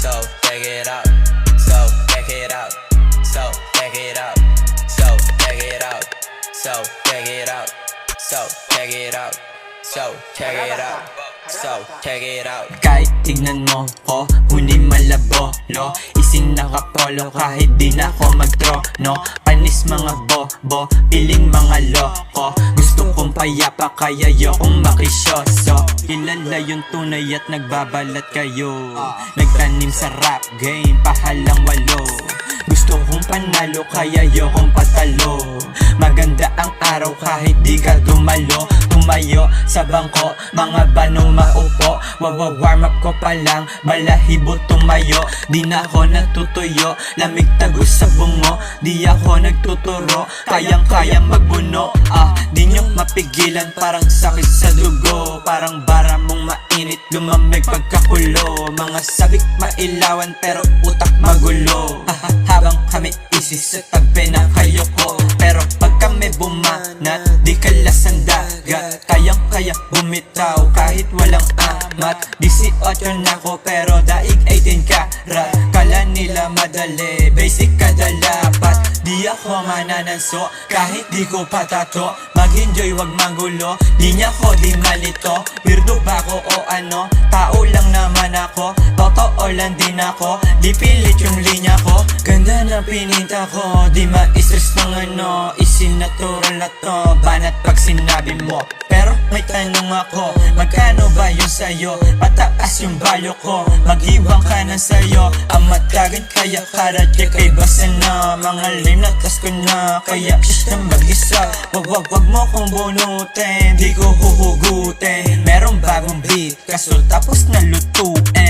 So check it out. So check it out. So check it out. So check it out. So check it out. So check it out. So check it out. So check it out. Kahit tignan mo ko, huni malabo, lo. Ising nakapolo kahit di na ako magtrono. Panis mga bobo, piling mga loko. Gusto kong payapa kaya ayokong makisyoso. Kilala yung tunay at nagbabalat kayo. Nagtanim sa rap game, pahalang walo. Gusto kong panalo kaya ayokong patalo. Maganda ang araw kahit di ka dumalo. Tumayo sa bangko, mga banong maupo. Wawa-warm up ko pa lang, balahibo tumayo. Di na ako natutuyo, lamig tagos sa bungo. Di ako nagtuturo, kayang-kayang magbuno. Di nyo mapigilan, parang sakit sa dugo. Parang bara mong mainit, lumamig pagkakulo. Mga sabik mailawan pero utak magulo. Habang kami isis sa tabi na kayo ko. Pero pag kami bumanat, di kalas ang dagat. Kayang-kaya bumitaw kahit walang amat. 18 na ko pero daig 18 karat. Kala nila madali, basic kada lapat. Di ako manananso kahit di ko patato. Mag-enjoy wag magulo, linya ko di malito. Weirdo ba ko o ano? Tao lang naman ako, totoo lang din ako. Di pilit yung linya ko, ganda na pininta ko. Di ma-stress ng ano, isinatural na to. Banat pag sinabi mo, pero may tanong ako, magkano ba yun sa'yo? Pataas yung balyo ko, mag-iwang ka na sa'yo. Ang matagan kaya karadya kay basa na. Mga lame na tas ko na, kaya shh na mag-isa. Wag mo kong bunutin, di ko huhugutin. Merong bagong beat, kaso tapos na lutuin.